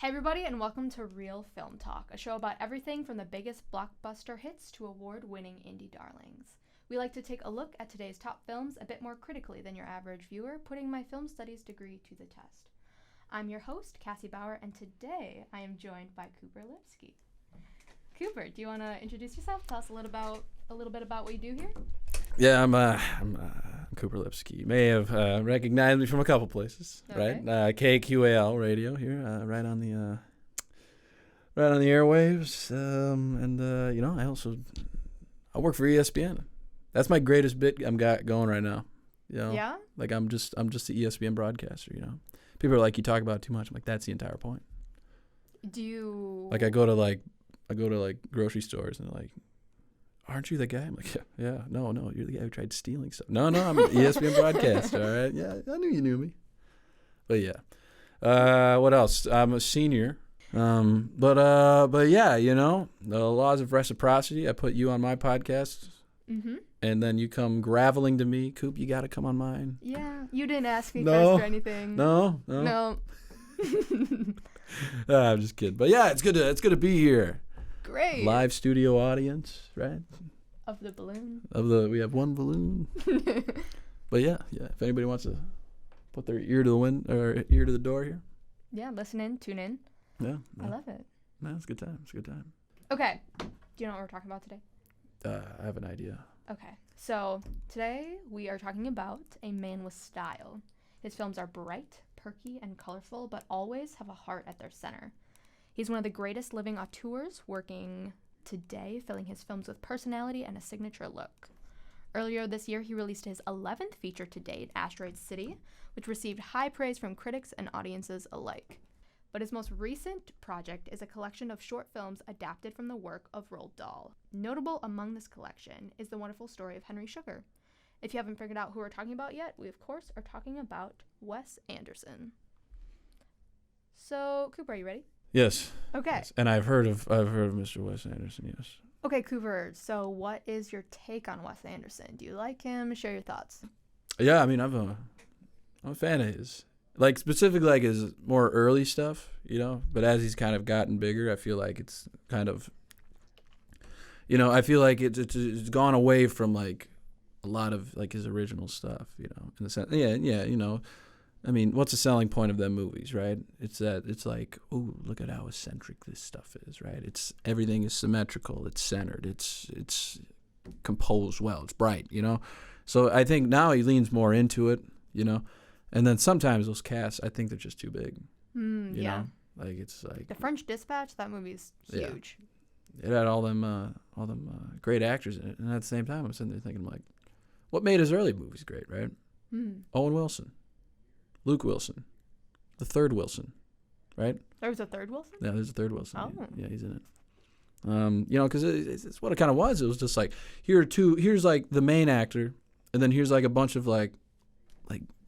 Hey everybody, and welcome to Real Film Talk, a show about everything from the biggest blockbuster hits to award-winning indie darlings. We like to take a look at today's top films a bit more critically than your average viewer, putting my film studies degree to the test. I'm your host, Cassie Bauer, and today I am joined by Cooper Lipsky. Cooper, do you want to introduce yourself? Tell us a little bit about what you do here. Yeah, I'm Cooper Lipsky. You may have recognized me from a couple places, Okay. right? KQAL radio here, right on the airwaves, I work for ESPN. That's my greatest bit I'm got going right now. Yeah? Like I'm just the ESPN broadcaster. People are like, you talk about it too much. I'm like, that's the entire point. Do you... Like I go to grocery stores and they're like, aren't you the guy? I'm like, yeah, no, you're the guy who tried stealing stuff. No, I'm an ESPN broadcaster, all right? Yeah, I knew you knew me. But yeah. What else? I'm a senior. But yeah, the laws of reciprocity, I put you on my podcast. Mm-hmm. And then you come graveling to me. Coop, you got to come on mine. Yeah, you didn't ask me first or anything. No. I'm just kidding. But yeah, it's good to be here. Great. Live studio audience, right? Of the balloon. We have one balloon. But yeah. If anybody wants to put their ear to the door here. Yeah, listen in, tune in. Yeah. I love it. No, it's a good time. Okay. Do you know what we're talking about today? I have an idea. Okay. So today we are talking about A Man with Style. His films are bright, perky, and colorful, but always have a heart at their center. He's one of the greatest living auteurs working today, filling his films with personality and a signature look. Earlier this year, he released his 11th feature to date, Asteroid City, which received high praise from critics and audiences alike. But his most recent project is a collection of short films adapted from the work of Roald Dahl. Notable among this collection is the wonderful story of Henry Sugar. If you haven't figured out who we're talking about yet, we of course are talking about Wes Anderson. So, Cooper, are you ready? Yes. Okay. Yes. And I've heard of Mr. Wes Anderson. Yes. Okay, Cooper. So, what is your take on Wes Anderson? Do you like him? Share your thoughts. Yeah, I mean, I'm a fan of his. Like specifically, like his more early stuff, But as he's kind of gotten bigger, I feel like it's kind of, I feel like it's gone away from like a lot of like his original stuff, in the sense, yeah. I mean, what's the selling point of them movies, right? It's that it's like, oh, look at how eccentric this stuff is, right? It's everything is symmetrical, it's centered, it's composed well, it's bright, So I think now he leans more into it, And then sometimes those casts, I think they're just too big. You know? Like it's like The French Dispatch. That movie's huge. Yeah. It had all them great actors in it, and at the same time, I'm sitting there thinking like, what made his early movies great, right? Owen Wilson, Luke Wilson, the third Wilson, right? There was a third Wilson? Yeah, there's a third Wilson. Oh. Yeah, he's in it. Because it's what it kind of was. It was just like here's like the main actor, and then here's like a bunch of like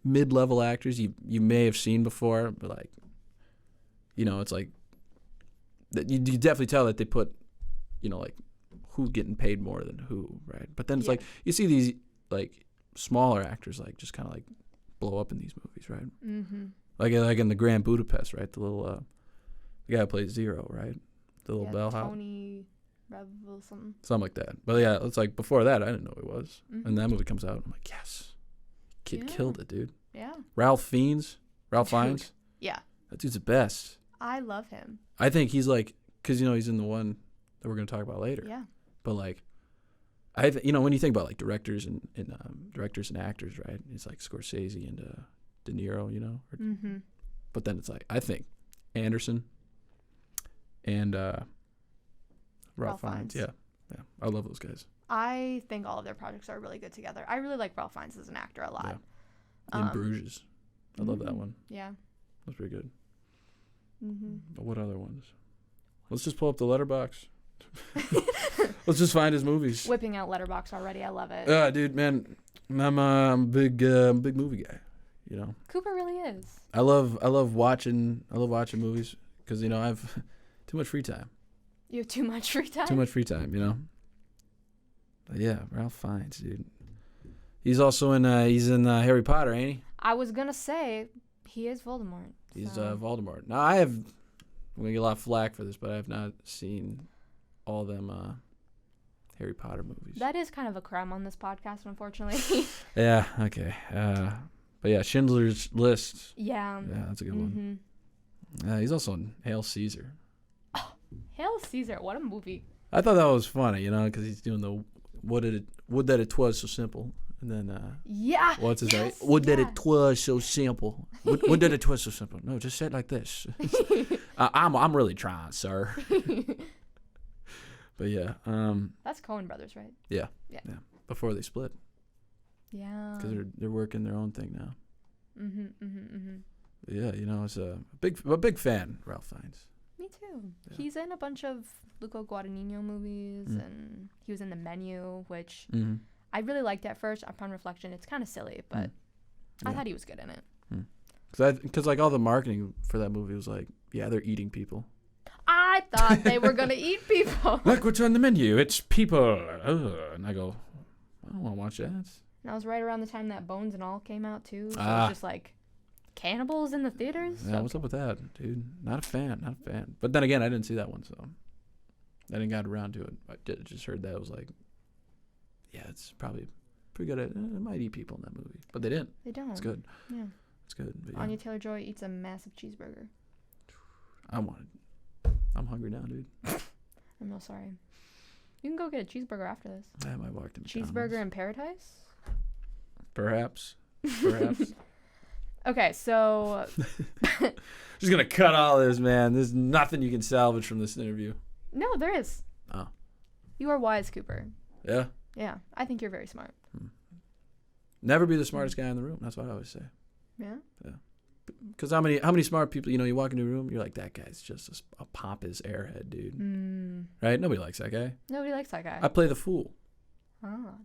mid-level actors you may have seen before, but like, it's like that you definitely tell that they put, like who's getting paid more than who, right? But then it's like you see these like smaller actors like just kind of like blow up in these movies, right? Mm-hmm. Like in the Grand Budapest, right? The little the guy who plays Zero, right? The little bellhop. Tony Revel, something like that. But yeah, it's like before that I didn't know who he was, and that movie comes out, I'm like, yes. Kid killed it, dude. Yeah. Ralph Fiennes. Yeah. That dude's the best. I love him. I think he's like, because, he's in the one that we're going to talk about later. Yeah. But like, when you think about like directors and actors, right? It's like Scorsese and De Niro, Mm-hmm. But then it's like, I think Anderson and Ralph Fiennes. Yeah. I love those guys. I think all of their projects are really good together. I really like Ralph Fiennes as an actor a lot. Yeah. In Bruges. I love that one. Yeah. That's pretty good. Mm-hmm. But what other ones? Let's just pull up the letterbox. Let's just find his movies. Whipping out Letterboxd already. I love it. Dude, man, I'm a big movie guy. Cooper really is. I love watching movies because I have too much free time. You have too much free time. Too much free time, But yeah, Ralph Fiennes, dude. He's also in Harry Potter, ain't he? I was gonna say he is Voldemort. He's Voldemort. Now I have I'm gonna get a lot of flack for this, but I have not seen all them Harry Potter movies. That is kind of a crime on this podcast, unfortunately. Yeah. Okay. But yeah, Schindler's List. Yeah. Yeah, that's a good one. He's also in Hail Caesar. Oh, Hail Caesar! What a movie. I thought that was funny, because he's doing the would that it was so simple, and then yeah. what's his name? Would that it was so simple. Would that it was so simple. No, just say it like this. I'm really trying, sir. But yeah, that's Coen Brothers, right? Yeah. Before they split. Yeah. Because they're working their own thing now. Mm-hmm. Yeah, it's a big fan, Ralph Fiennes. Me too. Yeah. He's in a bunch of Luca Guadagnino movies, and he was in The Menu, which I really liked at first. Upon reflection, it's kind of silly, but I thought he was good in it. Because like all the marketing for that movie was like, yeah, they're eating people. I thought they were gonna eat people. Look what's on the menu. It's people. And I go, I don't want to watch that. And that was right around the time that Bones and All came out too. So it Ah. was just like cannibals in the theaters. Yeah, what's up with that, dude? Not a fan. But then again, I didn't see that one, so I didn't get around to it. I just heard that. It was like, yeah, it's probably pretty good. It might eat people in that movie, but they didn't. They don't. It's good. Yeah. It's good. But yeah. Anya Taylor-Joy eats a massive cheeseburger. I'm hungry now, dude. I'm real sorry. You can go get a cheeseburger after this. I might walk to McDonald's. Cheeseburger in paradise? Perhaps. Okay, so Just gonna cut all this, man. There's nothing you can salvage from this interview. no, there is. Oh. You are wise, Cooper. Yeah. Yeah, I think you're very smart. Never be the smartest guy in the room. That's what I always say. Yeah. Because how many smart people, you walk into a room, you're like, that guy's just a pompous airhead, dude. Right? Nobody likes that guy. Nobody likes that guy. I play the fool.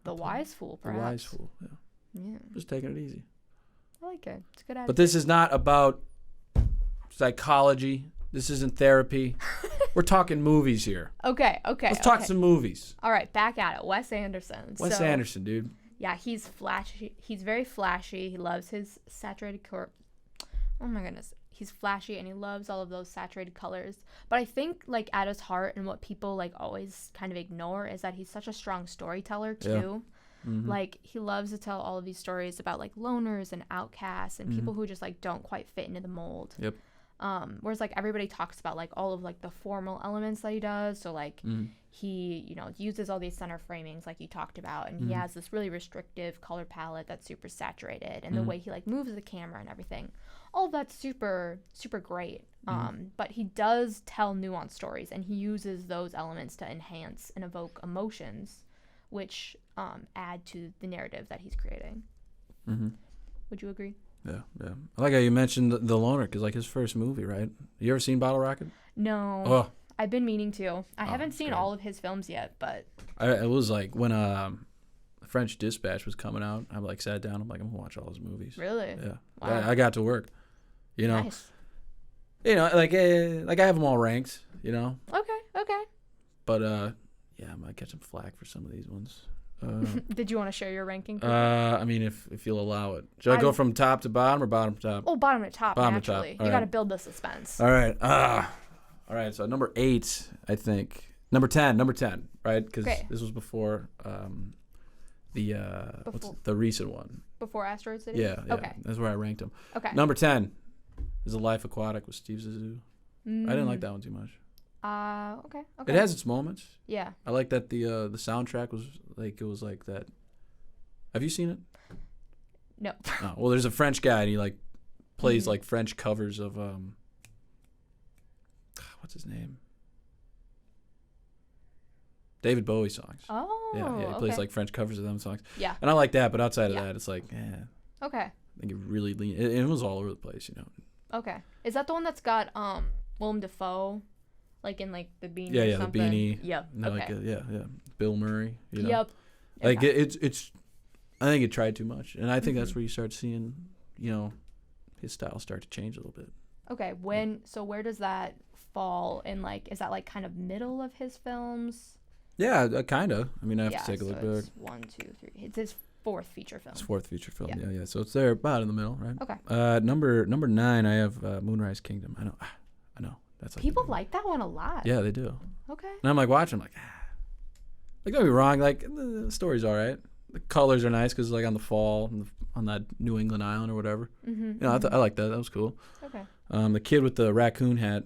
The wise fool, perhaps. The wise fool, yeah. Yeah. Just taking it easy. I like it. It's a good attitude. But this is not about psychology. This isn't therapy. We're talking movies here. Okay. Let's talk some movies. All right, back at it. Wes Anderson. Wes Anderson, dude. Yeah, he's flashy. He's very flashy. He loves his saturated Oh my goodness. He's flashy and he loves all of those saturated colors. But I think like at his heart and what people like always kind of ignore is that he's such a strong storyteller too. Yeah. Like he loves to tell all of these stories about like loners and outcasts and people who just like don't quite fit into the mold. Yep. Whereas like everybody talks about like all of like the formal elements that he does. So like he, uses all these center framings like you talked about, and he has this really restrictive color palette that's super saturated, and the way he like moves the camera and everything. All of that's super, super great. But he does tell nuanced stories, and he uses those elements to enhance and evoke emotions, which add to the narrative that he's creating. Would you agree? Yeah. I like how you mentioned the loner, because like his first movie, right? You ever seen Bottle Rocket? No. Oh. I've been meaning to. I haven't seen all of his films yet, but It was like when French Dispatch was coming out. I like sat down. I'm like, I'm gonna watch all his movies. Really? Yeah. Wow. I got to work. Nice. Like I have them all ranked. Okay. But yeah, I might catch some flack for some of these ones. Did you want to share your ranking? I mean, if you'll allow it, should I go from top to bottom or bottom to top? Oh, bottom to top. Bottom to top. Naturally, All you right. got to build the suspense. All right. All right. So number 8, I think. Number 10, right? Because this was before what's the recent one? Before Asteroid City? Yeah. Okay. That's where I ranked them. Okay. Number 10 is The Life Aquatic with Steve Zissou. I didn't like that one too much. Okay. It has its moments. Yeah. I like that the soundtrack was like, it was like that. Have you seen it? No. Oh, well, there's a French guy and he like plays like French covers of what's his name? David Bowie songs. Oh. Yeah. He plays like French covers of them songs. Yeah. And I like that, but outside of that, it's like, Okay. I think it really it was all over the place, Okay. Is that the one that's got Willem Dafoe, like in like the beanie? Yeah, or the something? beanie. Yep. No, Okay. like Bill Murray. Yep. Like Okay. it's. I think it tried too much, and I think that's where you start seeing, his style start to change a little bit. Okay. So where does that fall in? Like, is that like kind of middle of his films? Yeah, kind of. I mean, I have to take a look it's back. 1, 2, 3. It's his fourth feature film. It's fourth feature film. Yeah. Yeah. So it's there, about in the middle, right? Okay. Number 9, I have Moonrise Kingdom. I know. That's like People like that one a lot. Yeah, they do. Okay. And I'm like watching, I'm like, like don't be wrong, like the story's all right. The colors are nice because like on the fall on that New England island or whatever. Mm-hmm. You know, I like that. That was cool. Okay. The kid with the raccoon hat,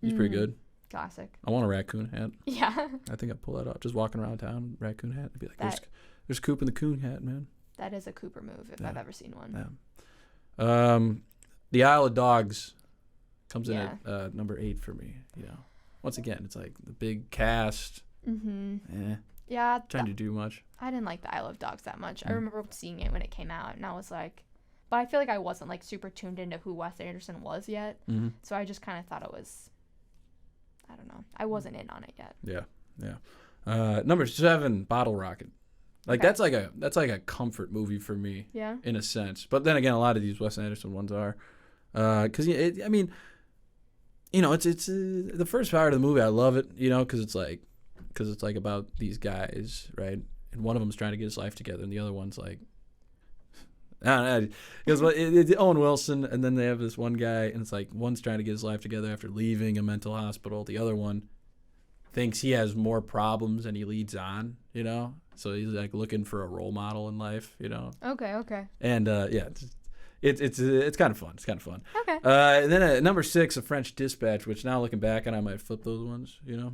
he's pretty good. Classic. I want a raccoon hat. Yeah. I think I'd pull that off. Just walking around town, raccoon hat. I'd be like, That- there's Coop in the coon hat, man. That is a Cooper move if I've ever seen one. Yeah. The Isle of Dogs comes in Yeah. at number 8 for me. You know, once again, it's like the big cast. Mm-hmm. Yeah. Trying to do much. I didn't like the Isle of Dogs that much. I remember seeing it when it came out, and I was like, but I feel like I wasn't like super tuned into who Wes Anderson was yet. Mm-hmm. So I just kind of thought it was, I don't know. I wasn't in on it yet. Yeah. Number 7, Bottle Rocket. Like Okay. that's like a comfort movie for me. Yeah. In a sense. But then again, a lot of these Wes Anderson ones are, because I mean, you know, it's the first part of the movie. I love it, you know, because it's like about these guys, right? And one of them's trying to get his life together, and the other one's like, I don't know, because it's Owen Wilson, and then they have this one guy, and it's like one's trying to get his life together after leaving a mental hospital. The other one thinks he has more problems, and he leads on, you know. So he's like looking for a role model in life, you know. Okay. And yeah, it's kind of fun. It's kind of fun. Okay. And then at number 6, A French Dispatch, which now looking back on, I might flip those ones, you know.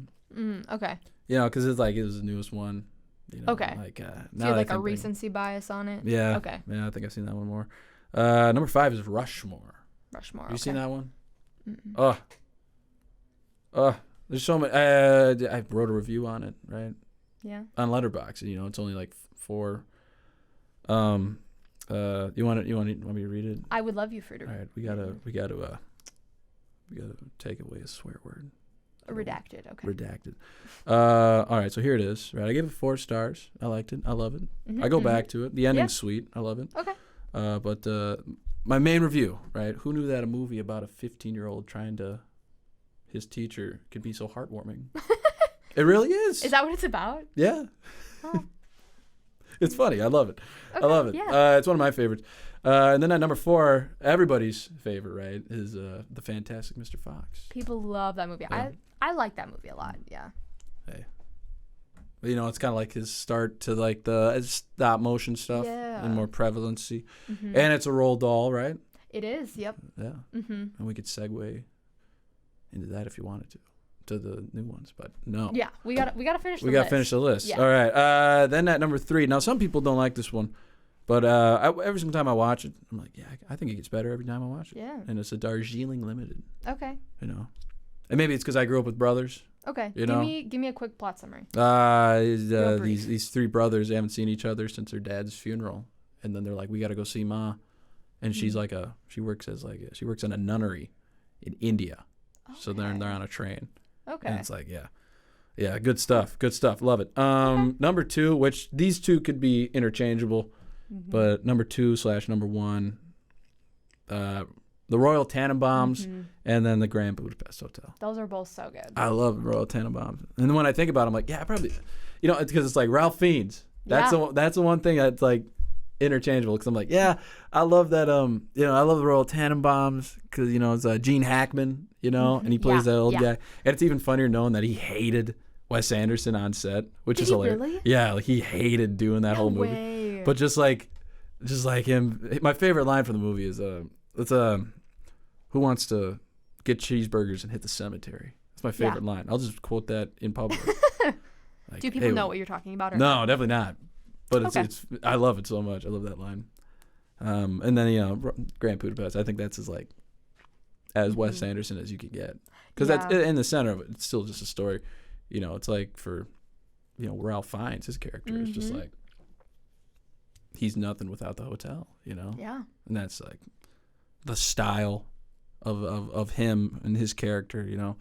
Okay. You know, because it's like it was the newest one. You know, Okay. Like Do you now have that I like a think recency bias on it? Yeah. Okay. Yeah, I think I've seen that one more. Number 5 is Rushmore. Rushmore. You seen that one? Mm-mm. There's so many. I wrote a review on it, right? Yeah. On Letterboxd, you know, it's only like 4. You want me to read it? I would love you for to All right, we gotta take away a swear word. redacted. Okay. Redacted. All right, so here it is. Right, I gave it 4 stars. I liked it. I love it. I go back to it. The ending's sweet. I love it. Okay. But my main review, right? Who knew that a movie about a 15-year-old trying to his teacher could be so heartwarming? It really is. Is that what it's about? Yeah. Oh. It's funny. I love it. Okay, I love it. yeah. It's one of my favorites. And then at number 4, everybody's favorite, right, is The Fantastic Mr. Fox. People love that movie. Yeah. I like that movie a lot. Yeah. Hey. You know, it's kind of like his start to like the stop motion stuff Yeah. and more prevalency. Mm-hmm. And it's a Roald Dahl, right? It is. Yep. Yeah. Mm-hmm. And we could segue into that if you wanted to the new ones, but no. Yeah. We gotta finish. We got to finish the list. Yeah. All right. Then at number 3. Now, some people don't like this one, but every single time I watch it, I'm like, yeah, I think it gets better every time I watch it. Yeah. And it's a Darjeeling Limited, Okay. you know. And maybe it's because I grew up with brothers. Okay. You know? Give me a quick plot summary. Real brief. these 3 brothers, they haven't seen each other since their dad's funeral, and then they're like, we got to go see Ma, and she's like she works in a nunnery in India, so they're on a train. Okay. And it's like, yeah, good stuff. Love it. Number 2, which these 2 could be interchangeable, but number 2 / number 1, the Royal Tannenbaums, and then the Grand Budapest Hotel. Those are both so good. I love Royal Tannenbaums, and then when I think about it, I'm like, yeah, probably, you know, it's because it's like Ralph Fiennes. That's the one thing that's like interchangeable, because I'm like, yeah, I love that. You know, I love the Royal Tannenbaums because, you know, it's Gene Hackman, you know, and he plays that old guy, and it's even funnier knowing that he hated Wes Anderson on set, which is hilarious. Really? Yeah, like he hated doing that whole movie. Way. But just like him, my favorite line from the movie is who wants to get cheeseburgers and hit the cemetery? That's my favorite line. I'll just quote that in public. Like, do people know what you're talking about? Or no, not? definitely not. But it's I love it so much. I love that line. And then, you know, Grand Budapest. I think that's as Wes Anderson as you could get, because that's in the center of it. It's still just a story. You know, it's like for, you know, Ralph Fiennes, his character is just like, he's nothing without the hotel. You know. Yeah. And that's like the style of him and his character, you know.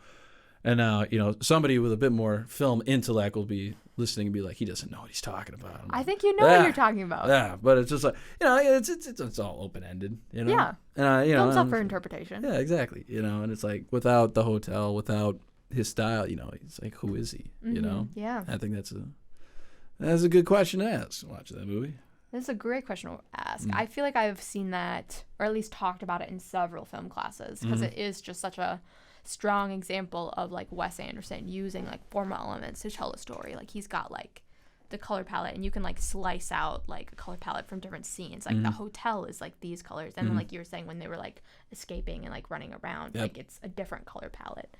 And you know, somebody with a bit more film intellect will be listening and be like, he doesn't know what he's talking about. I think you know what you're talking about. Yeah, but it's just like, you know, it's all open ended, you know. Yeah. And you know, thumbs up for interpretation. Yeah, exactly. You know, and it's like without the hotel, without his style, you know, it's like, who is he? You know. Yeah. I think that's a good question to ask. Watch that movie. This is a great question to ask. I feel like I've seen that, or at least talked about it in several film classes, because it is just such a strong example of like Wes Anderson using like formal elements to tell a story. Like he's got like the color palette, and you can like slice out like a color palette from different scenes. Like the hotel is like these colors, and then like you were saying when they were like escaping and like running around, like it's a different color palette.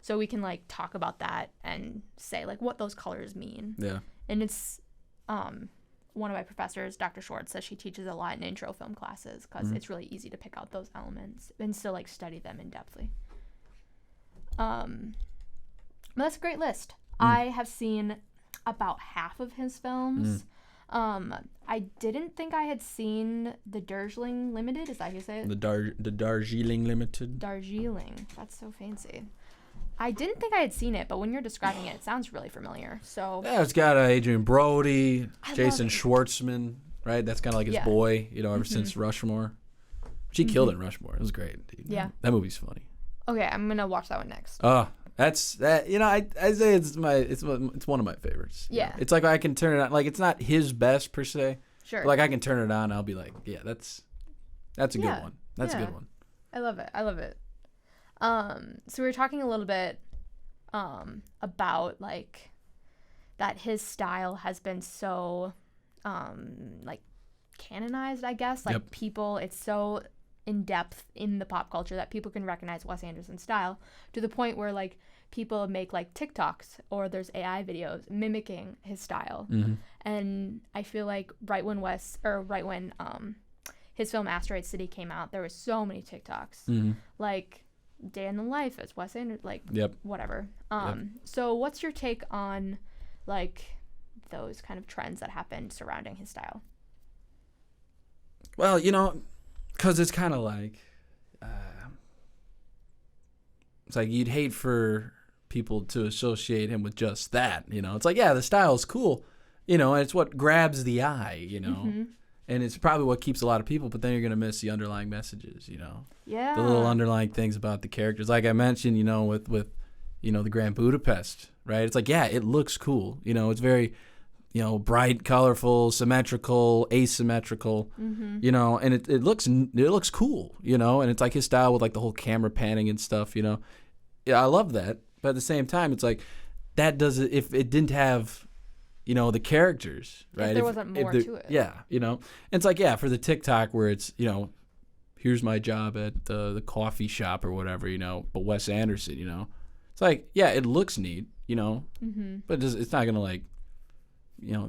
So we can like talk about that and say like what those colors mean. Yeah. And it's one of my professors, Dr. Schwartz, says she teaches a lot in intro film classes because it's really easy to pick out those elements and still like study them in depthly. But that's a great list. I have seen about half of his films. I didn't think I had seen the Darjeeling Limited. Is that how you say it? The Darjeeling Limited. Darjeeling. That's so fancy. I didn't think I had seen it, but when you're describing it, it sounds really familiar. So yeah, it's got Adrian Brody, Jason Schwartzman, right? That's kind of like his boy, you know, ever since Rushmore. She killed it in Rushmore. It was great, dude. Yeah. That movie's funny. Okay, I'm gonna watch that one next. Oh, that's that. You know, I say it's one of my favorites. Yeah. It's like I can turn it on. Like it's not his best per se. Sure. But like I can turn it on. And I'll be like, yeah, that's a good one. That's a good one. I love it. So we were talking a little bit about like that his style has been so like canonized, I guess. Like people, it's so in depth in the pop culture that people can recognize Wes Anderson's style to the point where like people make like TikToks or there's AI videos mimicking his style. And I feel like right when his film Asteroid City came out, there was so many TikToks. Like day in the life as Wes Anderson, like whatever. So what's your take on like those kind of trends that happened surrounding his style? Well, you know, because it's kind of like it's like you'd hate for people to associate him with just that, you know. It's like, yeah, the style's cool, you know, and it's what grabs the eye, you know. And it's probably what keeps a lot of people, but then you're going to miss the underlying messages, you know. Yeah. The little underlying things about the characters. Like I mentioned, you know, with you know, the Grand Budapest, right? It's like, yeah, it looks cool. You know, it's very, you know, bright, colorful, symmetrical, asymmetrical, you know, and it looks cool, you know, and it's like his style with like the whole camera panning and stuff, you know. Yeah, I love that. But at the same time, it's like that doesn't, if it didn't have, you know, the characters, right? If there wasn't more to it. Yeah, you know. And it's like, yeah, for the TikTok where it's, you know, here's my job at the coffee shop or whatever, you know, but Wes Anderson, you know. It's like, yeah, it looks neat, you know, but it's not going to like, you know,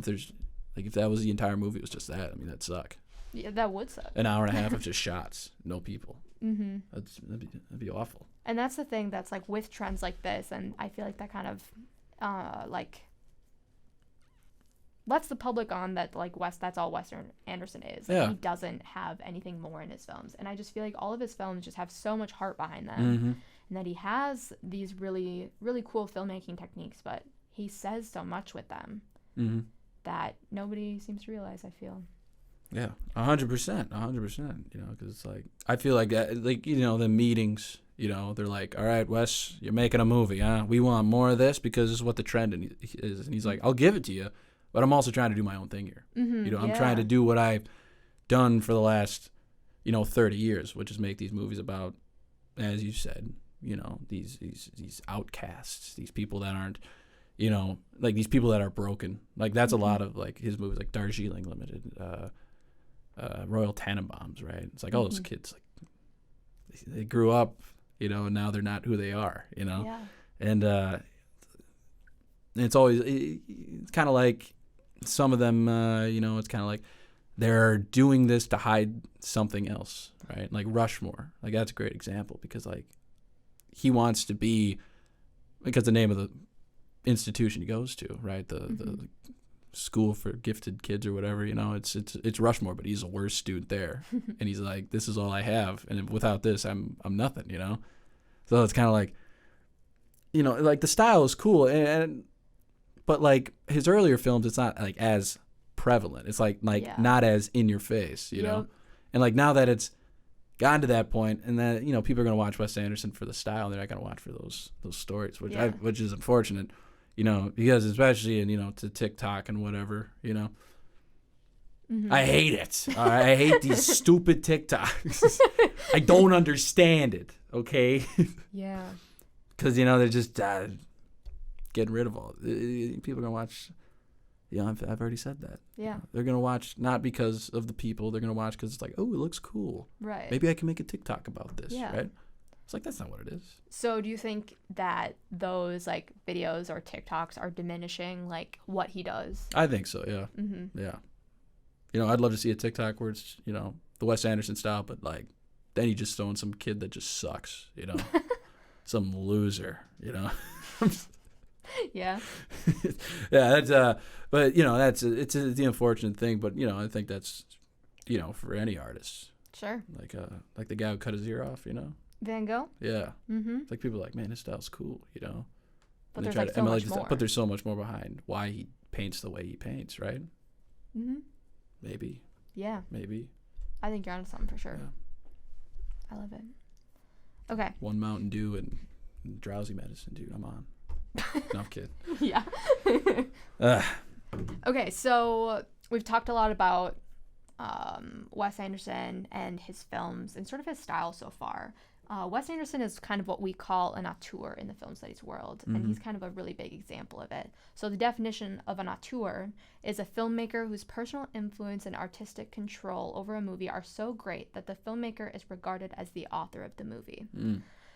if that was the entire movie, it was just that. I mean, that'd suck. Yeah, that would suck. An hour and a half of just shots, no people. That'd be awful. And that's the thing that's like with trends like this, and I feel like that kind of like lets the public on that like that's all Wes Anderson is. Like, he doesn't have anything more in his films, and I just feel like all of his films just have so much heart behind them, and that he has these really really cool filmmaking techniques, but he says so much with them that nobody seems to realize, I feel. Yeah, 100%, 100%. You know, because it's like I feel like you know, the meetings. You know, they're like, all right, Wes, you're making a movie, huh? We want more of this because this is what the trend is. And he's like, I'll give it to you, but I'm also trying to do my own thing here. You know, I'm trying to do what I've done for the last, you know, 30 years, which is make these movies about, as you said, you know, these outcasts, these people that aren't, you know, like these people that are broken. Like that's a lot of like his movies, like Darjeeling Limited, Royal Tenenbaums, right? It's like all those kids, like they grew up, you know, and now they're not who they are, you know? Yeah. And it's always, it's kind of like some of them, you know, it's kind of like they're doing this to hide something else, right? Like Rushmore, like that's a great example because like he wants to be, because the name of the institution he goes to, right? The school for gifted kids or whatever, you know, it's Rushmore, but he's the worst student there. And he's like, this is all I have. And without this, I'm nothing, you know? So it's kind of like, you know, like the style is cool. But like his earlier films, it's not like as prevalent. It's like not as in your face, you know? And like now that it's gotten to that point and that, you know, people are going to watch Wes Anderson for the style. They're not going to watch for those stories, which is unfortunate. You know, because especially in, you know, to TikTok and whatever, you know. I hate it. I hate these stupid TikToks. I don't understand it, okay? Yeah. because they're just getting rid of all. People are gonna watch. I've already said that. Yeah. They're gonna watch not because of the people. They're gonna watch because it's like, oh, it looks cool. Right. Maybe I can make a TikTok about this. Yeah. Right. It's like that's not what it is. So do you think that those like videos or TikToks are diminishing like what he does? I think so. Yeah. Mm-hmm. Yeah. I'd love to see a TikTok where it's the Wes Anderson style, but like then he just throwing some kid that just sucks. Some loser. Yeah. Yeah, that's but it's the unfortunate thing, but I think that's for any artist. Sure. Like the guy who cut his ear off, Van Gogh? Yeah. Mm-hmm. It's like people are like, man, his style's cool, But there's like so much more. But there's so much more behind why he paints the way he paints, right? Mm-hmm. Maybe. Yeah. Maybe. I think you're onto something for sure. Yeah. I love it. Okay. One Mountain Dew and drowsy medicine, dude. I'm on. No, I'm kidding. Yeah. Okay, so we've talked a lot about Wes Anderson and his films and sort of his style so far. Wes Anderson is kind of what we call an auteur in the film studies world, and he's kind of a really big example of it. So the definition of an auteur is a filmmaker whose personal influence and artistic control over a movie are so great that the filmmaker is regarded as the author of the movie.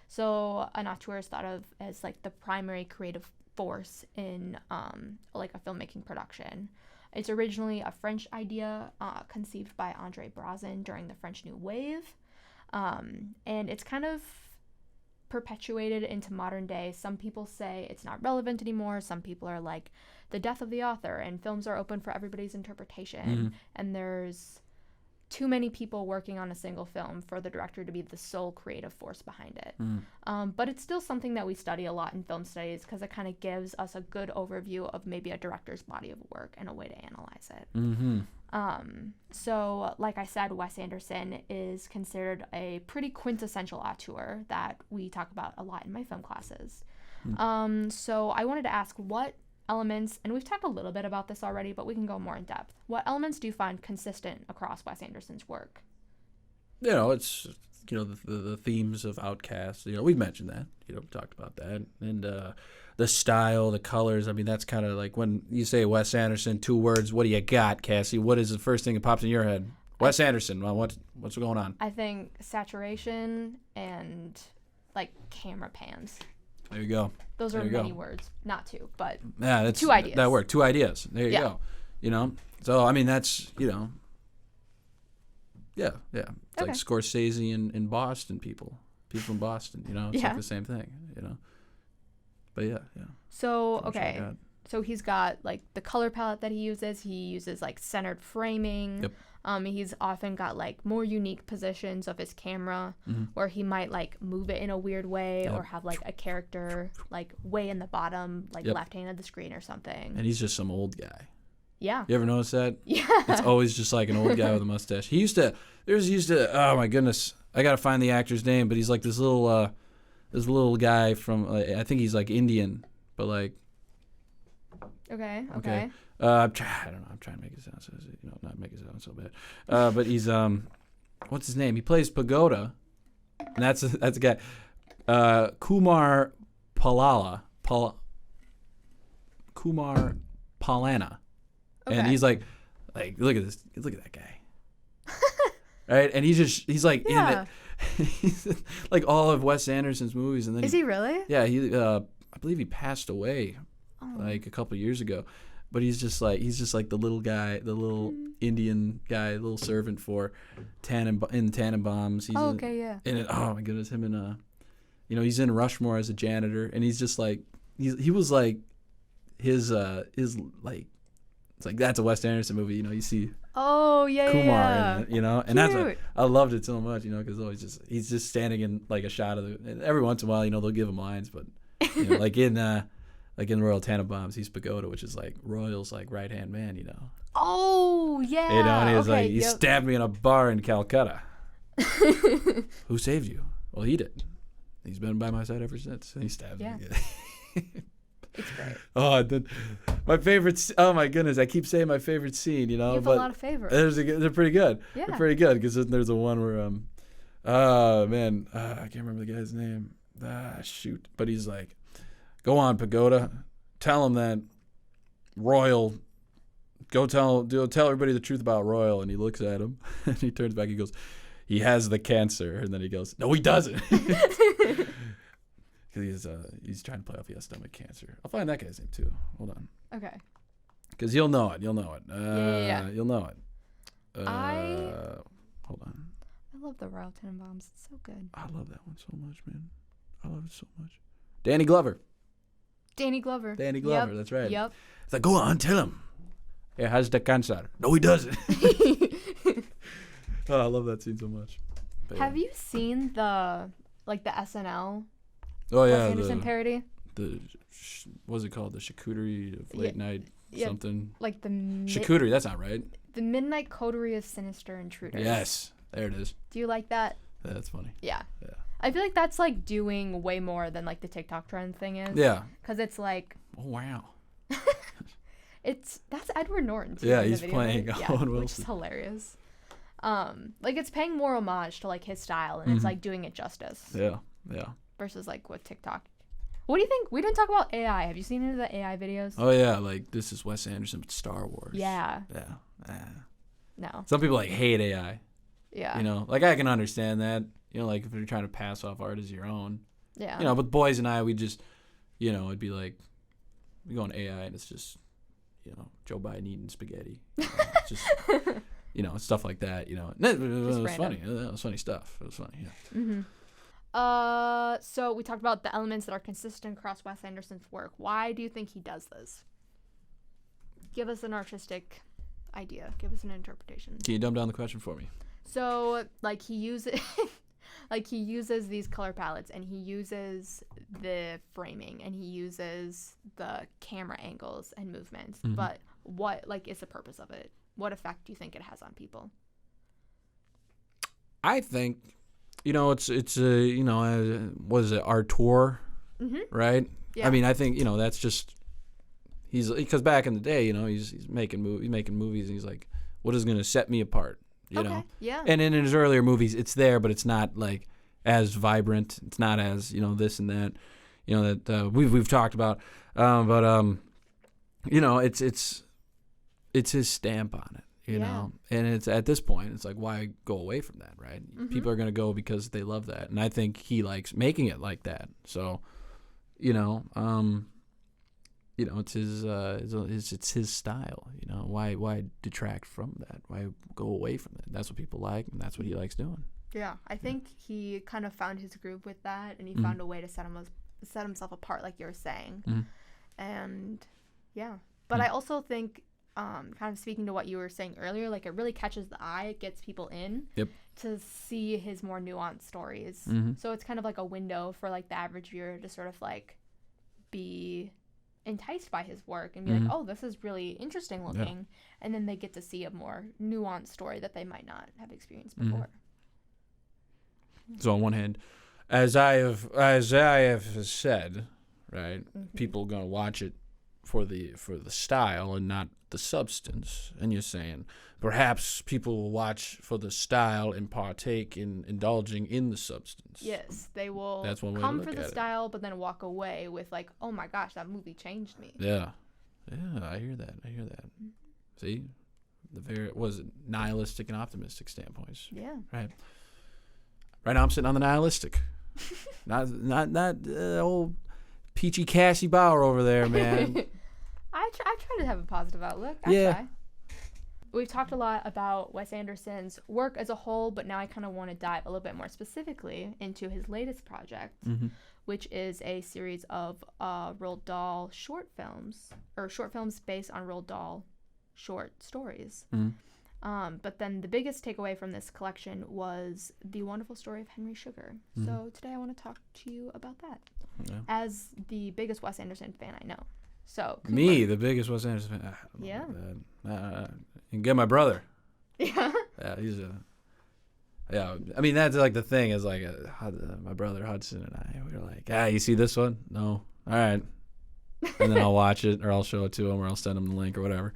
So an auteur is thought of as like the primary creative force in like a filmmaking production. It's originally a French idea conceived by André Bazin during the French New Wave. And it's kind of perpetuated into modern day. Some people say it's not relevant anymore. Some people are like the death of the author, and films are open for everybody's interpretation. And there's too many people working on a single film for the director to be the sole creative force behind it. But it's still something that we study a lot in film studies because it kind of gives us a good overview of maybe a director's body of work and a way to analyze it. So like I said, Wes Anderson is considered a pretty quintessential auteur that we talk about a lot in my film classes. So I wanted to ask what elements, and we've talked a little bit about this already, but we can go more in depth. What elements do you find consistent across Wes Anderson's work? It's the themes of Outcast. We've mentioned that. We talked about that, and the style, the colors. I mean, that's kind of like when you say Wes Anderson, 2 words. What do you got, Cassie? What is the first thing that pops in your head? Wes Anderson. Well, what's going on? I think saturation and like camera pans. There you go. Those are many words, not 2, but yeah, that's 2 ideas. That worked. 2 ideas. There you go. So I mean, that's yeah. It's like Scorsese in Boston. People in Boston. It's like the same thing. But yeah. So okay. So he's got like the color palette that he uses. He uses like centered framing. Yep. He's often got like more unique positions of his camera where he might like move it in a weird way or have like a character like way in the bottom, like left hand of the screen or something. And he's just some old guy. Yeah. You ever notice that? Yeah. It's always just like an old guy with a mustache. He used to, oh my goodness, I got to find the actor's name, but he's like this little guy from, I think he's like Indian, but like. Okay. I don't know. I'm trying to make it sound so, not make it sound so bad. But he's what's his name? He plays Pagoda, and that's a guy. Kumar Palana, and he's like look at that guy, right? And he's like in it. He's like all of Wes Anderson's movies, and then is he really? Yeah, I believe he passed away like a couple of years ago. But he's just like the little guy, the little Indian guy, little servant for Tannenbaums. He's oh my goodness, him and he's in Rushmore as a janitor, and he's just like he was like his like it's like that's a Wes Anderson movie. You see Kumar in it, and that's I loved it so much, because he's just standing in like a shot of and every once in a while they'll give him lines, but like in Royal Tannenbaums, he's Pagoda, which is like Royal's like right hand man, Oh yeah. And he was like, he stabbed me in a bar in Calcutta. Who saved you? Well, he did. He's been by my side ever since. And he stabbed me again. It's great. Oh, my favorite. Oh my goodness, I keep saying my favorite scene. You have a lot of favorites. They're pretty good. Yeah. They're pretty good because there's a one where I can't remember the guy's name. shoot. But he's like, go on, Pagoda. Tell him that Royal. Tell everybody the truth about Royal. And he looks at him and he turns back. He goes, he has the cancer. And then he goes, no, he doesn't. Because he's trying to play off he has stomach cancer. I'll find that guy's name too. Hold on. Okay. Because you'll know it. You'll know it. Yeah. You'll know it. I Hold on. love the Royal Tenenbaums. It's so good. I love that one so much, man. I love it so much. Danny Glover. Danny Glover. Yep. That's right. Yep. It's like, go on, tell him. He has the cancer. No, he doesn't. Oh, I love that scene so much. But Have you seen the SNL Oh Wes yeah, Anderson parody? What's it called? The charcuterie of late night something. Like the Charcuterie. That's not right. The Midnight Coterie of Sinister Intruders. Yes, there it is. Do you like that? That's funny. Yeah. Yeah. I feel like that's like doing way more than like the TikTok trend thing is. Yeah. Because it's like. Oh wow. That's Edward Norton too. Yeah, he's playing Owen Wilson, which is hilarious. Like it's paying more homage to like his style, and it's like doing it justice. Yeah. Versus like with TikTok. What do you think? We didn't talk about AI. Have you seen any of the AI videos? Oh yeah, like this is Wes Anderson but Star Wars. Yeah. Yeah. No. Some people like hate AI. Yeah. You know, like I can understand that. You know, like if you're trying to pass off art as your own. Yeah. You know, but boys and I, we just, you know, it'd be like, we go on AI and it's just, you know, Joe Biden eating spaghetti. You know, it's just, you know, stuff like that. You know, it was funny. It was funny stuff. It was funny. Yeah. Mm-hmm. So we talked about the elements that are consistent across Wes Anderson's work. Why do you think he does this? Give us an artistic idea. Give us an interpretation. Can you dumb down the question for me? So, like, he uses these color palettes, and he uses the framing, and he uses the camera angles and movements. Mm-hmm. But what, like, is the purpose of it? What effect do you think it has on people? I think, you know, it's you know, what is it, auteur, right? Yeah. I mean, I think, you know, that's just, because back in the day, you know, he's making movies, and he's like, what is going to set me apart? You know? Yeah. And in his earlier movies, it's there, but it's not like as vibrant. It's not as, you know, this and that, you know, that we've talked about. But you know, it's his stamp on it, you know. And it's at this point, it's like, why go away from that, right? Mm-hmm. People are gonna go because they love that, and I think he likes making it like that. So, you know, it's his style. You know, why detract from that? Why go away from that? That's what people like, and that's what he likes doing. Yeah, I think he kind of found his groove with that, and he found a way to set himself apart, like you were saying. And yeah, but I also think, kind of speaking to what you were saying earlier, like it really catches the eye. It gets people in to see his more nuanced stories. So it's kind of like a window for like the average viewer to sort of like be enticed by his work and be like, oh, this is really interesting looking, and then they get to see a more nuanced story that they might not have experienced before. So on one hand, as I have said, right, people are gonna watch it for the style and not the substance, and you're saying perhaps people will watch for the style and partake in indulging in the substance. Yes, they will. That's one way come to look for the at style, but then walk away with like, oh my gosh, that movie changed me. Yeah, I hear that. See, was it nihilistic and optimistic standpoints? Yeah. Right now I'm sitting on the nihilistic, not old peachy Cassie Bauer over there, man. I try to have a positive outlook. I try. We've talked a lot about Wes Anderson's work as a whole, but now I kind of want to dive a little bit more specifically into his latest project, which is a series of Roald Dahl short films based on Roald Dahl short stories. But then the biggest takeaway from this collection was the wonderful story of Henry Sugar. So today I want to talk to you about that as the biggest Wes Anderson fan I know. So Cooper. Me, the biggest Wes Anderson fan. Yeah. And get my brother. Yeah. Yeah, he's a. Yeah, I mean that's like the thing is like my brother Hudson and I, we were like, you see this one? No, all right, and then I'll watch it or I'll show it to him or I'll send him the link or whatever.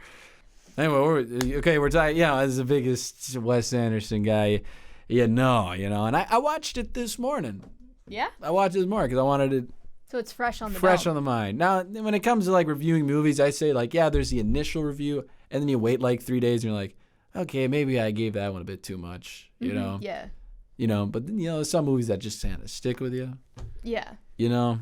Anyway, we're talking. Yeah, as the biggest Wes Anderson guy, and I watched it this morning. Yeah. I watched it more because I wanted it So it's fresh on the fresh dome. on the mind. Now, when it comes to like reviewing movies, I say like, yeah, there's the initial review, and then you wait like 3 days, and you're like, okay, maybe I gave that one a bit too much, you know? Yeah. You know, but then, there's some movies that just kind of stick with you. Yeah. You know,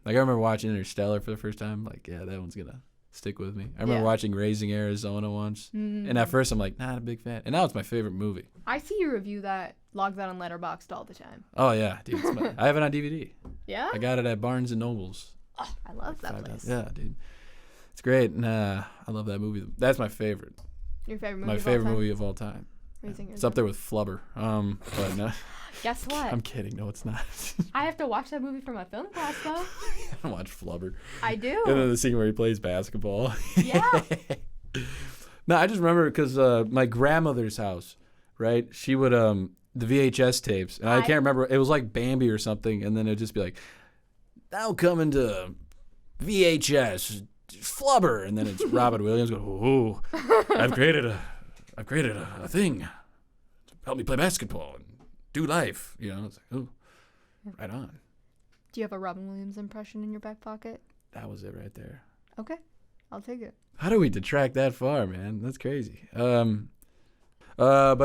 like I remember watching Interstellar for the first time. Like, yeah, that one's gonna stick with me. I remember watching Raising Arizona once, and at first I'm like, not a big fan, and now it's my favorite movie. I see you review that, log that on Letterboxd all the time. Oh yeah, dude, I have it on DVD. Yeah. I got it at Barnes and Nobles. Oh, I love that place. Yeah, dude, it's great, and I love that movie. That's my favorite. Your favorite movie? My favorite movie of all time. It's up there with Flubber. But no. Guess what? I'm kidding. No, it's not. I have to watch that movie for my film class, though. I don't watch Flubber. I do. And then the scene where he plays basketball. Yeah. No, I just remember because my grandmother's house, right? She would the VHS tapes, and I can't remember. It was like Bambi or something, and then it'd just be like, now coming to VHS Flubber, and then it's Robin Williams going, "Oh, I've created a thing to help me play basketball and do life." You know, it's like, oh, right on. Do you have a Robin Williams impression in your back pocket? That was it right there. Okay, I'll take it. How do we detract that far, man? That's crazy. But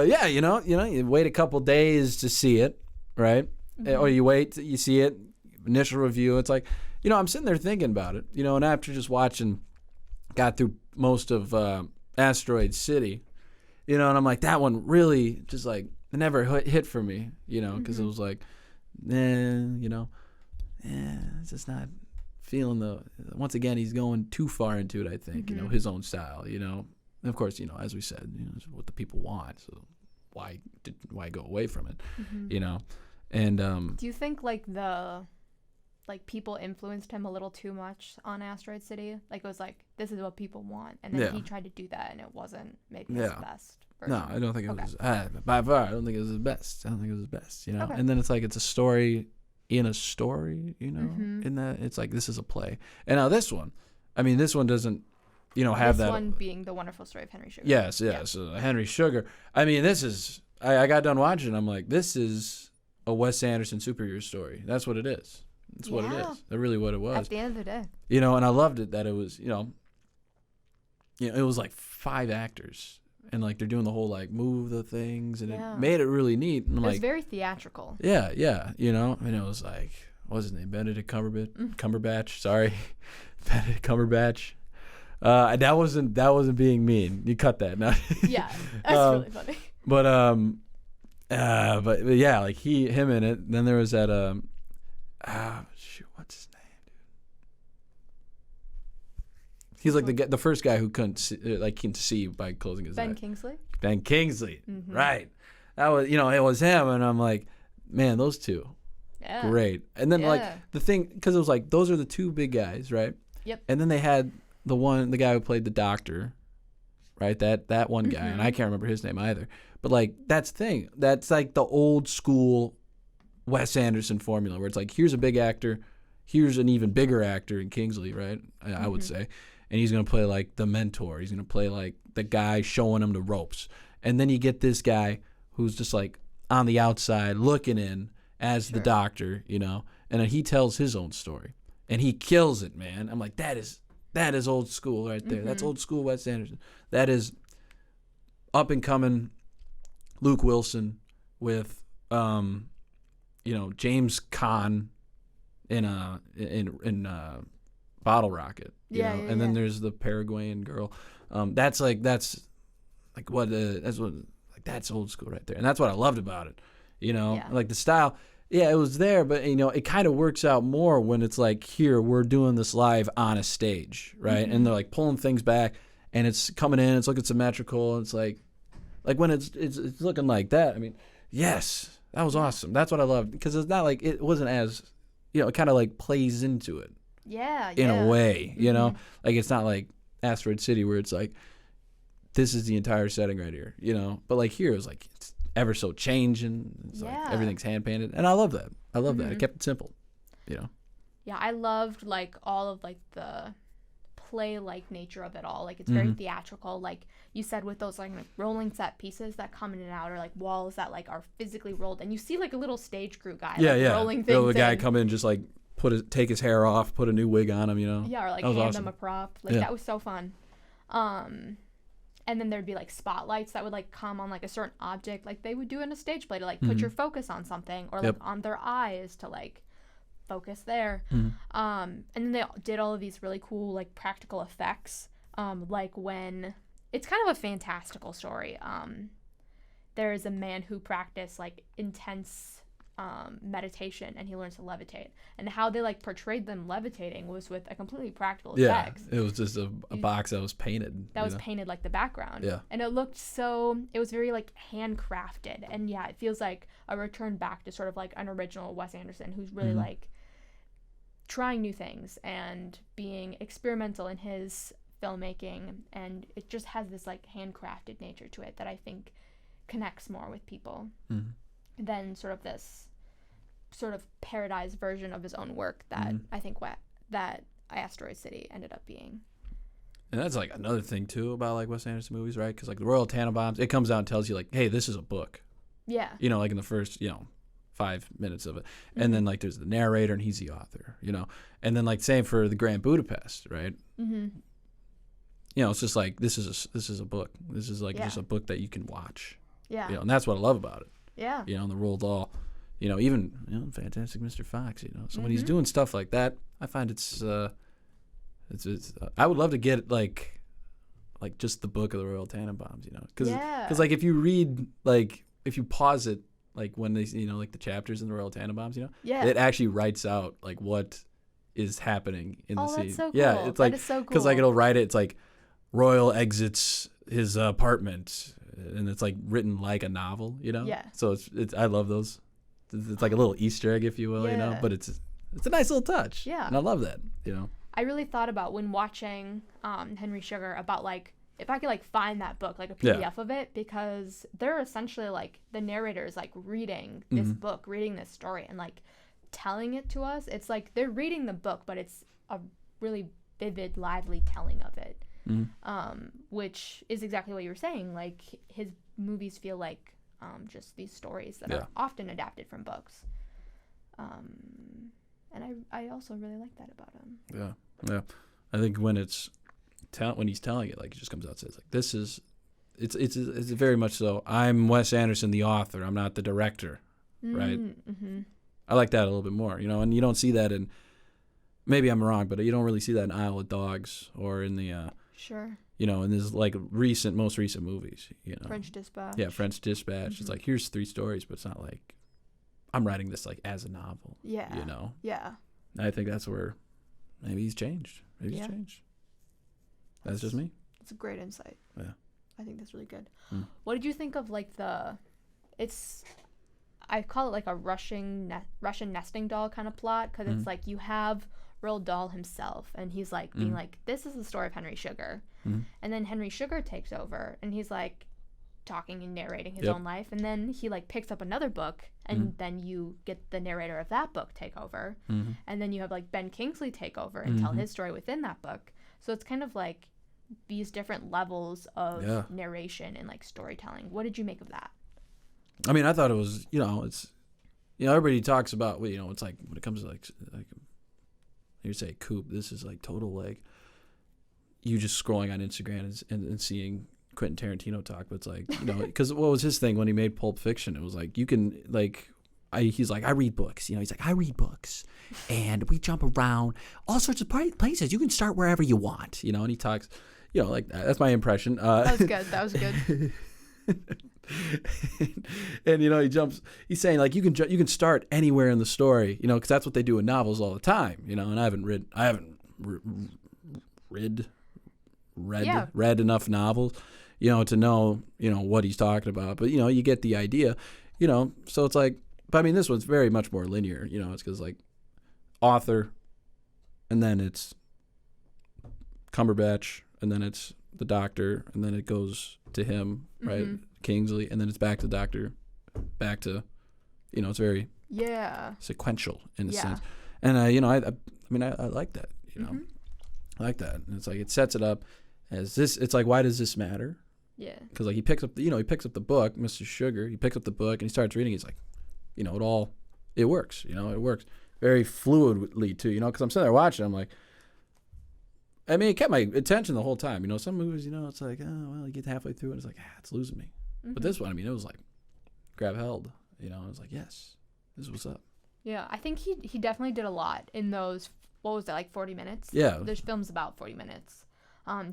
yeah, you wait a couple days to see it, right? Or you wait, you see it, initial review. It's like, I'm sitting there thinking about it, and after just got through most of Asteroid City, and I'm like, that one really just like it never hit for me, because it was like, it's just not feeling once again, he's going too far into it, I think, his own style, and of course, as we said, it's what the people want, so why go away from it, and do you think people influenced him a little too much on Asteroid City? Like it was like, this is what people want, and then he tried to do that, and it wasn't maybe his best version. No, I don't think it was by far. I don't think it was his best. Okay. And then it's like it's a story in a story, in that it's like this is a play. And now this one doesn't, have that. This one being The Wonderful Story of Henry Sugar. Yes. Henry Sugar. I mean, this is. I got done watching. I'm like, this is a Wes Anderson superhero story. That's what it is. That's what it is. That's really what it was. At the end of the day. And I loved it that it was, it was like 5 actors. And like they're doing the whole like move the things, and it made it really neat. And it was very theatrical. Yeah, and it was like, what's his name? Benedict Cumberbatch. Sorry, Benedict Cumberbatch. That wasn't being mean. You cut that. No. Yeah, that's really funny. But yeah, like him in it. Then there was that what's his name, dude? He's like the first guy who couldn't see by closing his eyes. Ben Kingsley, right? That was it was him, and I'm like, man, those two, great. And then like the thing, because it was like those are the 2 big guys, right? Yep. And then they had the guy who played the doctor, right? That one guy, and I can't remember his name either. But like that's the thing. That's like the old school Wes Anderson formula, where it's like, here's a big actor, here's an even bigger actor in Kingsley, right? I would say. And he's going to play like the mentor. He's going to play like the guy showing him the ropes. And then you get this guy who's just like on the outside looking in as the doctor, and then he tells his own story. And he kills it, man. I'm like, that is old school right there. That's old school Wes Anderson. That is up and coming Luke Wilson with James Caan in Bottle Rocket, and then there's the Paraguayan girl. That's old school right there, and that's what I loved about it. Like the style. Yeah, it was there, but it kind of works out more when it's like, here we're doing this live on a stage, right? And they're like pulling things back, and it's coming in, it's looking symmetrical, and it's like when it's looking like that. I mean, yes, that was awesome. That's what I loved, because it's not like it wasn't as, it kind of like plays into it. Yeah. In a way, like it's not like Asteroid City where it's like, this is the entire setting right here, But like here, it's like it's ever so changing. It's like everything's hand painted, and I love that. That. It kept it simple, Yeah, I loved like all of like the play-like nature of it all. Like, it's very theatrical. Like you said, with those like rolling set pieces that come in and out, or like walls that like are physically rolled, and you see like a little stage crew guy rolling things. The guy come in, just like take his hair off, put a new wig on him, you know. Yeah, or like hand them a prop. Like that was so fun. And then there'd be like spotlights that would like come on like a certain object, like they would do in a stage play to like put your focus on something, or like on their eyes to like focus there. And then they did all of these really cool like practical effects, like when it's kind of a fantastical story. There is a man who practiced like intense meditation, and he learns to levitate, and how they like portrayed them levitating was with a completely practical effects. It was just a box that was painted. That was painted like the background. Yeah. And it looked it was very like handcrafted, and yeah, it feels like a return back to sort of like an original Wes Anderson, who's really like trying new things and being experimental in his filmmaking, and it just has this like handcrafted nature to it that I think connects more with people than sort of this sort of parodized version of his own work that I think that Asteroid City ended up being. And that's like another thing too about like Wes Anderson movies, right? Because like the Royal Tenenbaums, it comes out and tells you like, hey, this is a book. Yeah. You know, like in the first 5 minutes of it, and then like there's the narrator, and he's the author. You know, and then like same for the Grand Budapest, right? You know, it's just like this is a book. This is like just a book that you can watch. Yeah. You know, and that's what I love about it. Yeah. You know, and the Roald Dahl, you know, even Fantastic Mr. Fox, you know. So when he's doing stuff like that, I find it's I would love to get like just the book of the Royal Tenenbaums, you know, because like if you read like if you pause it like when they like the chapters in the Royal Tenenbaums, you know, it actually writes out like what is happening in the scene. That's so cool. Yeah, it's like that is so cool. Because like it'll write it. It's like Royal exits his apartment. And it's like written like a novel, you know. Yeah. So it's I love those. It's like a little Easter egg, if you will, you know. But it's a nice little touch. Yeah. And I love that, you know. I really thought about when watching Henry Sugar about like if I could like find that book, like a PDF of it, because they're essentially like the narrator is like reading this book, reading this story, and like telling it to us. It's like they're reading the book, but it's a really vivid, lively telling of it. Which is exactly what you were saying. Like his movies feel like just these stories that are often adapted from books. And I also really like that about him. Yeah. I think when when he's telling it, like it just comes out and says like this is, it's very much so. I'm Wes Anderson, the author. I'm not the director, right? I like that a little bit more, you know. And you don't see that in. Maybe I'm wrong, but you don't really see that in Isle of Dogs or in the. Sure. You know, in his like most recent movies, you know. French Dispatch. Yeah, French Dispatch. It's like here's 3 stories, but it's not like I'm writing this like as a novel. Yeah. You know. Yeah. And I think that's where maybe he's changed. Maybe he's changed. That's just me. That's a great insight. Yeah. I think that's really good. What did you think of like I call it like a Russian nesting doll kind of plot, because it's like you have Roald Dahl himself, and he's like being like, this is the story of Henry Sugar, and then Henry Sugar takes over, and he's like talking and narrating his own life, and then he like picks up another book, and then you get the narrator of that book take over, and then you have like Ben Kingsley take over and tell his story within that book. So it's kind of like these different levels of narration and like storytelling. What did you make of that? I mean, I thought it was, it's, everybody talks about, it's like when it comes to like you say Coop, this is like total like you just scrolling on Instagram and seeing Quentin Tarantino talk, but it's like, because what was his thing when he made Pulp Fiction? It was like, you can like, he's like, I read books, he's like, I read books and we jump around all sorts of places. You can start wherever you want, and he talks, like that. That's my impression. That was good. And he's saying like you can start anywhere in the story, because that's what they do in novels all the time, and I haven't read enough novels, to know, what he's talking about, but you get the idea, so it's like, but I mean this one's very much more linear, it's because like author, and then it's Cumberbatch, and then it's the doctor, and then it goes to him, right? Kingsley, and then it's back to doctor, back to, it's very sequential in a sense, and I like that, I like that. And it's like it sets it up as this. It's like, why does this matter? Yeah. Because like he picks up the book, Mr. Sugar. He picks up the book and he starts reading. He's like, it works. It works very fluidly too. Because I'm sitting there watching. I'm like, I mean, it kept my attention the whole time. Some movies, it's like, oh well, you get halfway through and it's like, it's losing me. Mm-hmm. But this one, I mean, it was like grab held. I was like, yes, this is what's up. Yeah, I think he definitely did a lot in those. What was it, like 40 minutes? Yeah. There's films about 40 minutes.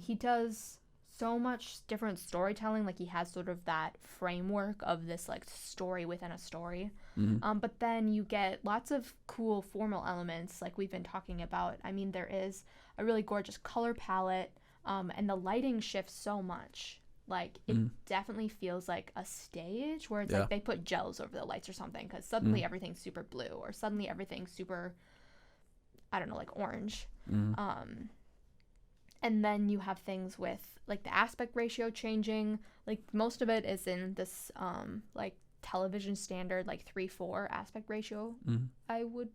He does so much different storytelling. Like he has sort of that framework of this like story within a story. Mm-hmm. But then you get lots of cool formal elements like we've been talking about. I mean, there is a really gorgeous color palette, and the lighting shifts so much. Like it definitely feels like a stage where it's like they put gels over the lights or something, because suddenly everything's super blue or suddenly everything's super, I don't know, like orange. And then you have things with like the aspect ratio changing. Like most of it is in this like television standard like 3:4 aspect ratio. I would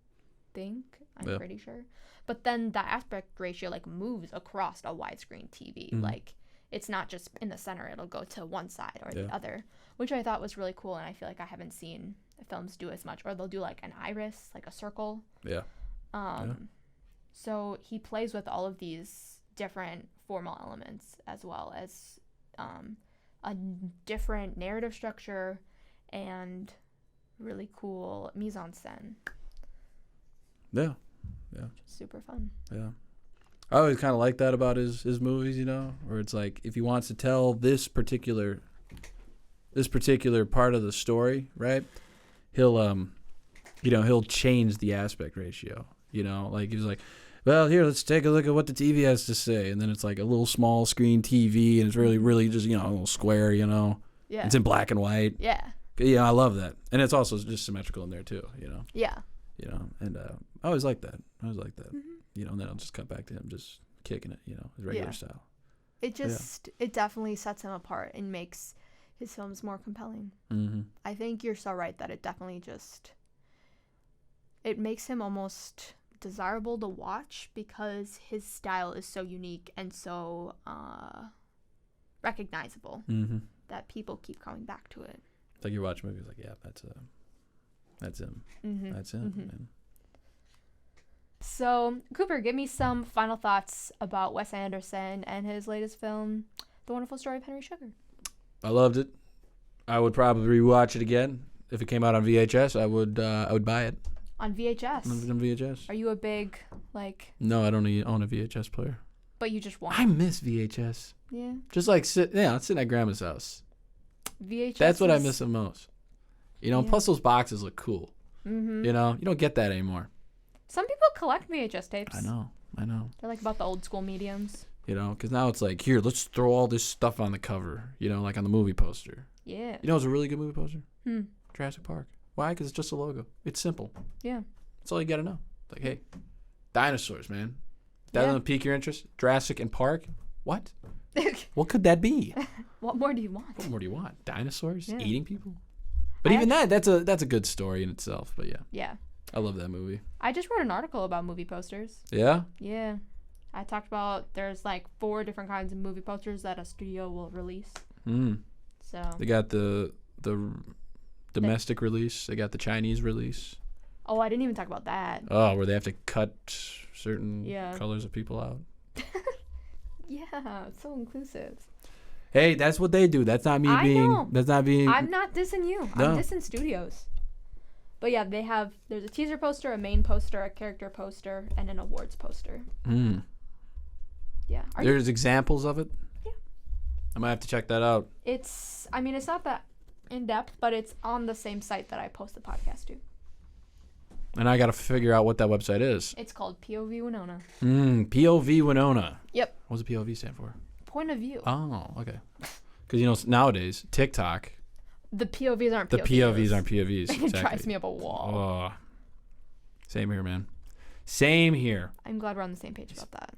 think. I'm pretty sure. But then the aspect ratio like moves across a widescreen TV. Like it's not just in the center. It'll go to one side or the other, which I thought was really cool. And I feel like I haven't seen films do as much. Or they'll do like an iris, like a circle. Yeah. So he plays with all of these different formal elements as well as a different narrative structure and really cool mise-en-scène. Yeah. Super fun. Yeah. I always kind of like that about his movies, where it's like if he wants to tell this particular part of the story, right? He'll he'll change the aspect ratio. Like he's like, well, here, let's take a look at what the TV has to say, and then it's like a little small screen TV, and it's really just a little square, Yeah. It's in black and white. Yeah. Yeah, I love that, and it's also just symmetrical in there too. Yeah. And I always like that. And then I'll just cut back to him just kicking it, his regular style. It definitely sets him apart and makes his films more compelling. Mm-hmm. I think you're so right that it definitely it makes him almost desirable to watch because his style is so unique and so recognizable that people keep coming back to it. It's like you watch movies like, yeah, that's him. Mm-hmm. That's him, man. So, Cooper, give me some final thoughts about Wes Anderson and his latest film, The Wonderful Story of Henry Sugar. I loved it. I would probably rewatch it again. If it came out on VHS, I would buy it. On VHS? On VHS. Are you a big, like... No, I don't own a VHS player. But you just want I miss VHS. Yeah. Just like sitting at Grandma's house. VHS That's what I miss the most. Plus those boxes look cool. Mm-hmm. You don't get that anymore. Some people collect VHS tapes. I know. They're like about the old school mediums. Because now it's like, here, let's throw all this stuff on the cover, like on the movie poster. Yeah. It's a really good movie poster? Jurassic Park. Why? Because it's just a logo. It's simple. Yeah. That's all you got to know. Like, hey, dinosaurs, man. That doesn't pique your interest? Jurassic and Park? What? What could that be? What more do you want? Dinosaurs eating people? But even that's a good story in itself. But yeah. Yeah. I love that movie. I just wrote an article about movie posters. Yeah? Yeah. I talked about there's like 4 different kinds of movie posters that a studio will release. So they got the domestic release. They got the Chinese release. Oh, I didn't even talk about that. Oh, where they have to cut certain colors of people out. Yeah, it's so inclusive. Hey, that's what they do. That's not me That's not being. I'm not dissing you. No. I'm dissing studios. But yeah, there's a teaser poster, a main poster, a character poster, and an awards poster. Yeah. There's examples of it? Yeah. I might have to check that out. It's not that in depth, but it's on the same site that I post the podcast to. And I got to figure out what that website is. It's called POV Winona. POV Winona. Yep. What does the POV stand for? Point of view. Oh, okay. Because, nowadays, TikTok. The POVs aren't POVs. The POVs aren't POVs. Exactly. It drives me up a wall. Oh. Same here, man. Same here. I'm glad we're on the same page about that.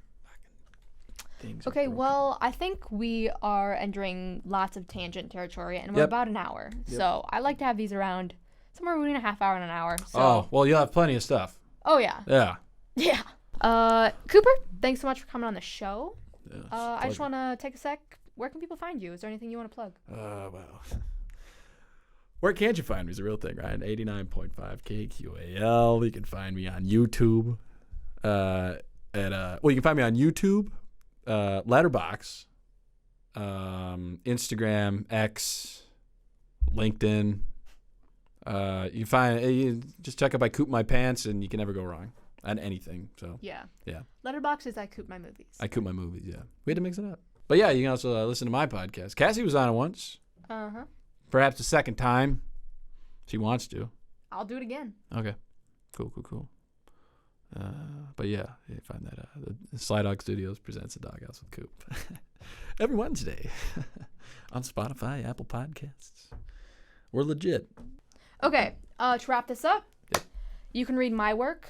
Okay, well, I think we are entering lots of tangent territory, and we're about an hour. Yep. So I like to have these around somewhere between a half hour and an hour. So. Oh, well, you'll have plenty of stuff. Oh, yeah. Yeah. Yeah. Cooper, thanks so much for coming on the show. Yeah, I just want to take a sec. Where can people find you? Is there anything you want to plug? Well, where can't you find me is a real thing, right? 89.5 KQAL. You can find me on YouTube. You can find me on YouTube, Letterboxd, Instagram, X, LinkedIn. You just check out by Coop My Pants, and you can never go wrong on anything. So Yeah. yeah. Letterboxd is I Coop My Movies. I Coop My Movies. Yeah, we had to mix it up. But yeah, you can also listen to my podcast. Cassie was on it once. Perhaps a second time. She wants to. I'll do it again. Okay. Cool. But yeah, you find that the Sly Dog Studios presents the Doghouse with Coop every Wednesday on Spotify, Apple Podcasts. We're legit. Okay, to wrap this up, you can read my work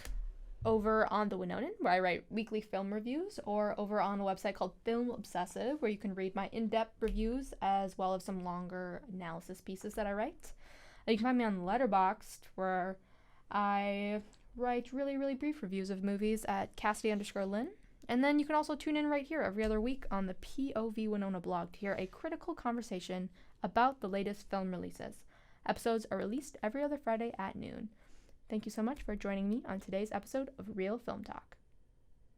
over on The Winonan, where I write weekly film reviews, or over on a website called Film Obsessive, where you can read my in-depth reviews as well as some longer analysis pieces that I write. You can find me on Letterboxd, where I write really, really brief reviews of movies at Cassidy_Lynn. And then you can also tune in right here every other week on the POV Winona blog to hear a critical conversation about the latest film releases. Episodes are released every other Friday at noon. Thank you so much for joining me on today's episode of Real Film Talk.